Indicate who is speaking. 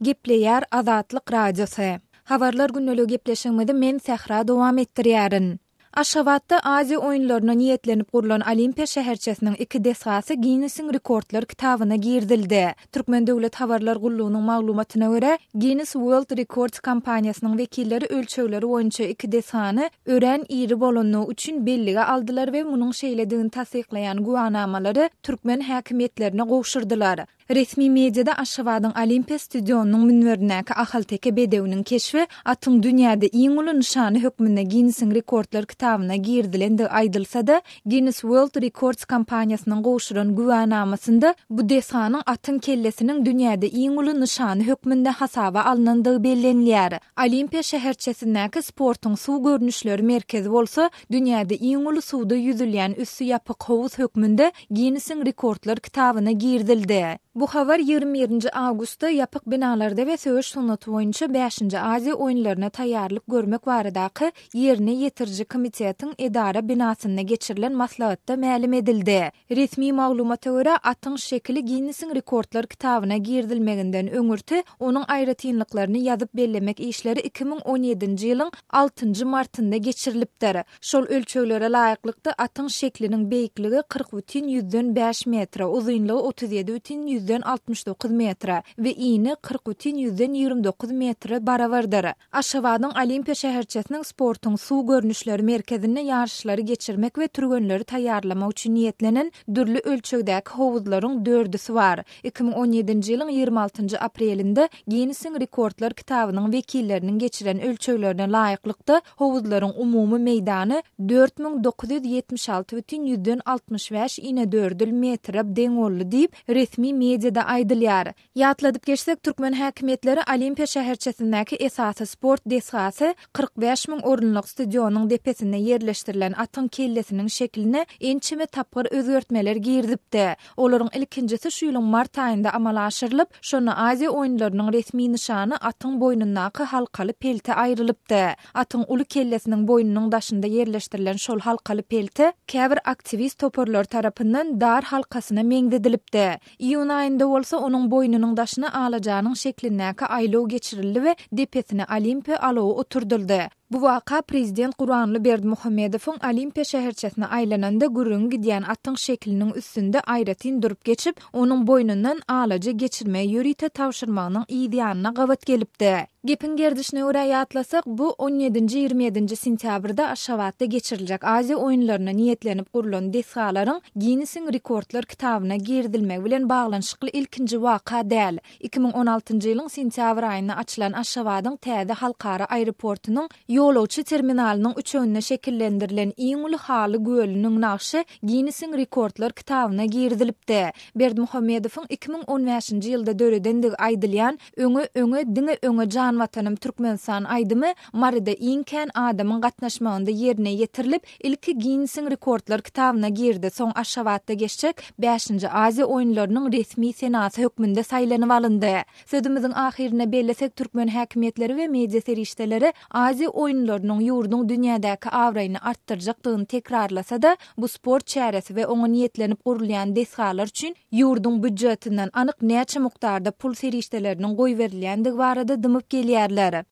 Speaker 1: Gepleýär Azatlyk radiosu. Habarlar günnäli gepleşigimizde men Sahra dowam etdirýärin. Aşgabatda Aziýa oýunlaryna niýetlenip gurulan Olimpiýa şäherçesiniň 2 desgasy Guinness Rekordlar kitabyna girdildi. Türkmen Döwlet Habarlar Gullugynyň maglumatyna görä, Guinness World Records kompaniýasynyň wekilleri ölçegleri boýunça 2 desgany ören iri bolanyny üçin bellige aldylar we munyň şeýledigini tasdiklaýan guwannamalary türkmen häkimetlerine gowşurdylar. Resmi mediada Aşgabatyň Olimpiýa stadionunyň münwerindäki ahal-teke bedewiniň keşfi atyň dünýäde iň uly nişany hökmünde Guinness Rekordlar kitabyna girdilendi aýdylsa-da, Guinness World Records kompaniýasynyň gowşuran guwannamasynda bu desganyň atyň kellesiniň dünýäde iň uly nişany hökmünde hasaba alynandygy bellenilýär. Olimpiýa şäherçesindäki sportyň suw görnüşleri merkezi bolsa, dünýäde iň uly suwda yüzülýän üssü ýapyk howuz hökmünde Guinness Rekordlar kitabyna girdildi. Bu habar 27 awgustda ýapyk binalarda we söwüş sunaty boýunça 5-nji Aziýa oýunlaryna taýýarlyk görmek baradaky ýerine ýetirji komitetiň edara binasyna geçirilen maslahatda ma'lum edildi. Resmi maglumata görä atyň şekli Guinness Rekordlar kitabyna girdilmeginden öňürti onuň aýratynlyklaryny ýazyp bellemek işleri 2017-nji ýylyň 6-njy martynda geçirilipdir. Şol ölçeglere laýyklykda atyň şekliniň beýikligi 40,5 metre, uzunlygy 37,69 metre we iňi 40,29 metre barabardyr. Aşgabatyň Olimpiýa şäherçesiniň sportyň suw görnüşleri merkezine ýarşyşlary geçirmek we türgenleri taýýarlamak üçin niýetlenen dürli ölçegdäki howuzlaryň 4-si bar. 2017-nji ýylyň 26-njy aprelinde Guinness Rekordlar kitabynyň wekilleriniň geçiren ölçeglerine laýyklykda howuzlaryň umumy meýdany 4976,65 metre deň boldy diýip resmi mediada aýdylýar. Ýatladyp geçsek, türkmen häkimetleri Olimpiýa şäherçesindäki esasy sport desgasy 45.000 orunlyk stadionuň depesine ýerleşdirilen atyň kellesiniň şekline ençime tapgyr özgertmeler girdipdi. Olaryň ilkinjisi şu ýylyň mart aýynda amala aşyrylyp, şonu Aziýa oýunlarynyň resmi nişany atyň boýnundaky halkaly pelte aýrylypdy. Atyň uly kellesiniň boýnunyň daşynda ýerleşdirilen şol halkaly pelte käbir aktivist toporlar tarapyndan dar halkasyna meňdedilipdi. Iyun aýynda bolsa onuň boýnunyň daşyna alajanyň şeklindäki aýlaw geçirildi we depesine Olimpiýa alawy oturdyldy. Bu waka prezident Guranly Berdimuhammedowyň Olimpiýa şäherçesine aýlananda gürrüň gidýän atyň şekliniň üstünde aýratyn durup geçip, onuň boýnundan alaja geçirme ýörite tawşyrmagynyň ideýanyna gawat gelipdi. Gepin gerdişine görä ýatlasak, bu 17-27 sentýabrda Aşgabatda geçiriljek Aziýa oýunlaryna niýetlenip gurulan desgalaryň Guinness Rekordlar kitabyna girdilmegi bilen baglanyşykly ilkinji waka däl. 2016-njy ýylyň sentýabr aýyna açylan Aşgabatyň täze halkara aeroportunyň ýolawçy terminalynyň üçüňne şekillendirilen iň uly haly gölüniň nakşy Guinness Rekordlar kitabyna girdilipdi. Berdimuhammedowyň 2015-nji ýylda döredendigi aýdylýan öňe Vatanım Türkmenistan aýdymy Marida iňken adamyň gatnaşmagynda ýerine ýetirilip, ilki Guinness Rekordlar kitabyna girdi. Soň Aşgabatda geçjek 5-nji Aziýa oýunlarynyň resmi senasy hökmünde saýlanyp alyndy. Sözümiziň ahirine bellesek, türkmen häkimetleri we media serişdeleri Aziýa oýunlarynyň ýurduň dünýädäki awraýyny artdyrjakdygyny tekrarlasa-da, bu sport çäresi we oňa niýetlenip gurulýan desgalar üçin ýurduň büdjetinden anyk näçe mukdarda pul serişdeleriniň goý berilýändigi barada dymyp gelýärler.